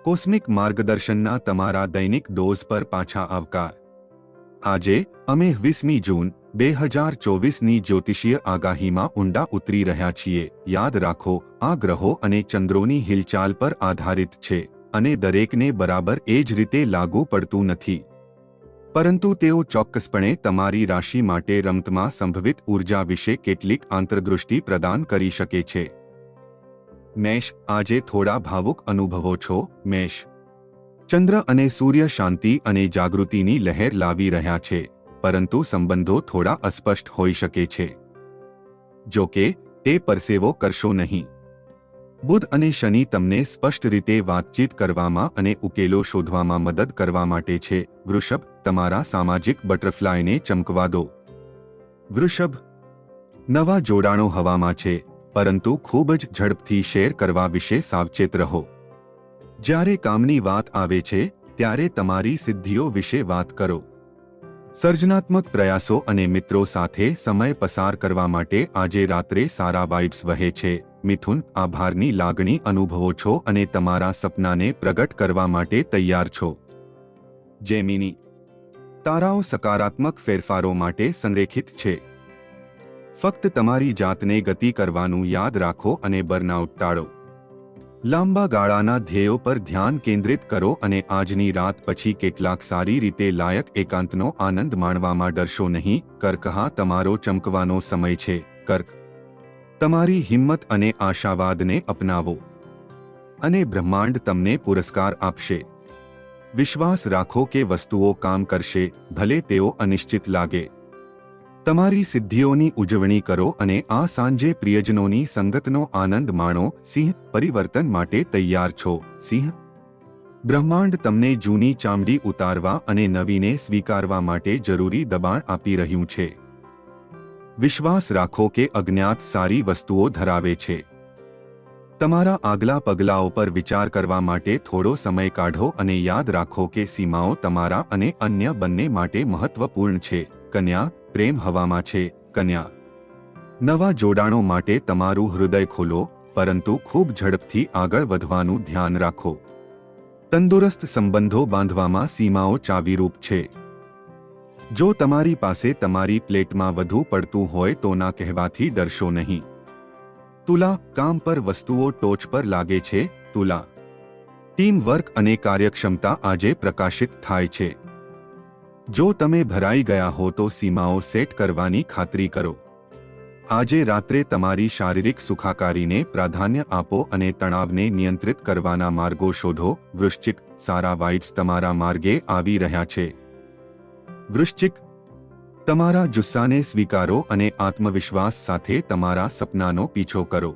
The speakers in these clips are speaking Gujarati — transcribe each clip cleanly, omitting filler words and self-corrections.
કોસ્મિક માર્ગદર્શનના તમારા દૈનિક ડોઝ પર પાછા આવકાર। આજે અમે 20મી જૂન 2024ની જ્યોતિષીય આગાહીમાં ઊંડા ઉતરી રહ્યા છીએ। યાદ રાખો, આ ગ્રહો અને ચંદ્રોની હિલચાલ પર આધારિત છે અને દરેકને બરાબર એ જ રીતે લાગુ પડતું નથી, પરંતુ તેઓ ચોક્કસપણે તમારી રાશિ માટે રમતમાં સંભવિત ઊર્જા વિશે કેટલીક આંતરદૃષ્ટિ પ્રદાન કરી શકે છે। મેષ, આજે થોડા ભાવુક અનુભવો છો। મેષ, ચંદ્ર અને સૂર્ય શાંતિ અને જાગૃતિની લહેર લાવી રહ્યા છે, પરંતુ સંબંધો થોડા અસ્પષ્ટ હોઈ શકે છે। જો કે, તે પરસેવો કરશો નહીં। બુધ અને શનિ તમને સ્પષ્ટ રીતે વાતચીત કરવામાં અને ઉકેલો શોધવામાં મદદ કરવા માટે છે। વૃષભ, તમારા સામાજિક બટરફ્લાયને ચમકવા દો। વૃષભ, નવા જોડાણો હવામાં છે, પરંતુ ખૂબ જ ઝડપથી શેર કરવા વિશે સાવચેત રહો। જ્યારે કામની વાત આવે છે, ત્યારે તમારી સિદ્ધિઓ વિશે વાત કરો। સર્જનાત્મક પ્રયાસો અને મિત્રો સાથે સમય પસાર કરવા માટે આજે રાત્રે સારા વાઇબ્સ વહે છે। મિથુન, આભારની લાગણી અનુભવો છો અને તમારા સપનાને પ્રગટ કરવા માટે તૈયાર છો। જેમિની, તારાઓ સકારાત્મક ફેરફારો માટે સંરેખિત છે। ફક્ત તમારી જાતને ગતિ કરવાનું યાદ રાખો અને બર્નઆઉટ ટાળો। લાંબા ગાળાના ધ્યેયો પર ધ્યાન કેન્દ્રિત કરો અને આજની રાત પછી કેટલાક સારી રીતે લાયક એકાંતનો આનંદ માણવામાં ડરશો નહીં। કર્ક, તમારો ચમકવાનો સમય છે। કર્ક, તમારી હિંમત અને આશાવાદને અપનાવો અને બ્રહ્માંડ તમને પુરસ્કાર આપશે। વિશ્વાસ રાખો કે વસ્તુઓ કામ કરશે, ભલે તેઓ અનિશ્ચિત લાગે। તમારી સિદ્ધિઓની ઉજવણી કરો અને આ સાંજે પ્રિયજનોની સંગતનો આનંદ માણો। સિંહ, પરિવર્તન માટે તૈયાર છો। સિંહ, બ્રહ્માંડ તમને જૂની ચામડી ઉતારવા અને નવીને સ્વીકારવા માટે જરૂરી દબાણ આપી રહ્યું છે। વિશ્વાસ રાખો કે અજ્ઞાત સારી વસ્તુઓ ધરાવે છે। તમારા આગલા પગલાઓ પર વિચાર કરવા માટે થોડો સમય કાઢો અને યાદ રાખો કે સીમાઓ તમારા અને અન્ય બંને માટે મહત્વપૂર્ણ છે। કન્યા, પ્રેમ હવામાં છે। કન્યા, નવા જોડાણો માટે તમારું હૃદય ખોલો, પરંતુ ખૂબ ઝડપથી આગળ વધવાનું ધ્યાન રાખો। તંદુરસ્ત સંબંધો બાંધવામાં સીમાઓ ચાવીરૂપ છે। જો તમારી પાસે તમારી પ્લેટમાં વધુ પડતું હોય તો ના કહેવાથી ડરશો નહીં। તુલા, કામ પર વસ્તુઓ ટોચ પર લાગે છે। તુલા, ટીમ વર્ક અને કાર્યક્ષમતા આજે પ્રકાશિત થાય છે। જો તમે ભરાઈ ગયા હો તો સીમાઓ સેટ કરવાની ખાતરી કરો। આજે રાત્રે તમારી શારીરિક સુખાકારીને પ્રાધાન્ય આપો અને તણાવને નિયંત્રિત કરવાના માર્ગો શોધો। વૃશ્ચિક, સારા વાઇબ્સ તમારા માર્ગે આવી રહ્યા છે। વૃશ્ચિક, તમારા જુસ્સાને સ્વીકારો અને આત્મવિશ્વાસ સાથે તમારા સપનાનો પીછો કરો।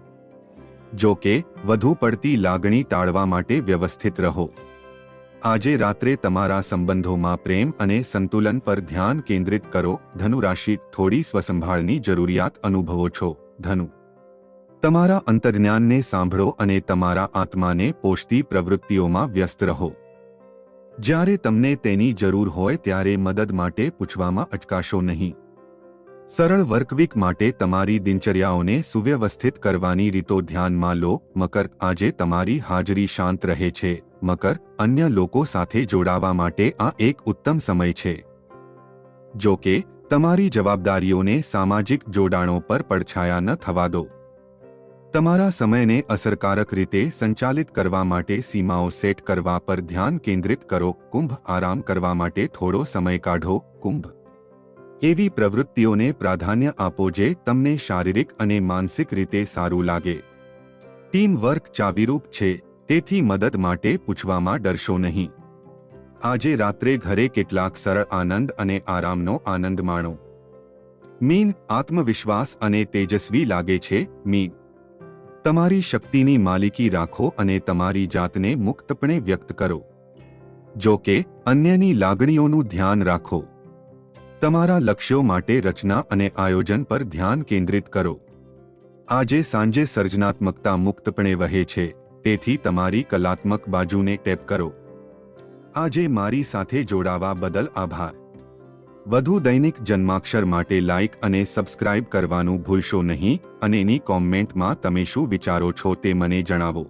જો કે, વધુ પડતી લાગણી ટાળવા માટે વ્યવસ્થિત રહો। આજે રાત્રે તમારા સંબંધોમાં પ્રેમ અને સંતુલન પર ધ્યાન કેન્દ્રિત કરો। ધનુ રાશિ, થોડી સ્વસંભાળની જરૂરિયાત અનુભવો છો। ધનુ, તમારા અંતર્જ્ઞાનને સાંભળો અને તમારા આત્માને પોષતી પ્રવૃત્તિઓમાં વ્યસ્ત રહો। જ્યારે તમને તેની જરૂર હોય ત્યારે મદદ માટે પૂછવામાં અચકાશો નહીં। સરળ વર્કવીક માટે તમારી દિનચર્યાઓને સુવ્યવસ્થિત કરવાની રીતો ધ્યાનમાં લો। મકર, આજે તમારી હાજરી શાંત રહે છે। મકર, અન્ય લોકો સાથે જોડાવા માટે આ એક ઉત્તમ સમય છે। જો કે, તમારી જવાબદારીઓને સામાજિક જોડાણો પર પડછાયા ન થવા દો। તમારા સમયને અસરકારક રીતે સંચાલિત કરવા માટે સીમાઓ સેટ કરવા પર ધ્યાન કેન્દ્રિત કરો। કુંભ, આરામ કરવા માટે થોડો સમય કાઢો। કુંભ, એવી પ્રવૃત્તિઓને પ્રાધાન્ય આપો જે તમને શારીરિક અને માનસિક રીતે સારું લાગે। ટીમ વર્ક ચાવીરૂપ છે, તેથી મદદ માટે પૂછવામાં ડરશો નહીં। આજે રાત્રે ઘરે કેટલાક સરળ આનંદ અને આરામનો આનંદ માણો। મીન, આત્મવિશ્વાસ અને તેજસ્વી લાગે છે। મીન, તમારી શક્તિની માલિકી રાખો અને તમારી જાતને મુક્તપણે વ્યક્ત કરો। જો કે, અન્યની લાગણીઓનું ધ્યાન રાખો। તમારા લક્ષ્યો માટે રચના અને આયોજન પર ધ્યાન કેન્દ્રિત કરો। આજે સાંજે સર્જનાત્મકતા મુક્તપણે વહે છે, તેથી તમારી કલાત્મક બાજુને ટેપ કરો। આજે મારી સાથે જોડાવા બદલ આભાર। વધુ દૈનિક જન્માક્ષર માટે લાઇક અને સબસ્ક્રાઇબ કરવાનું ભૂલશો નહીં અને ની કોમેન્ટમાં તમે શું વિચારો છો તે મને જણાવો।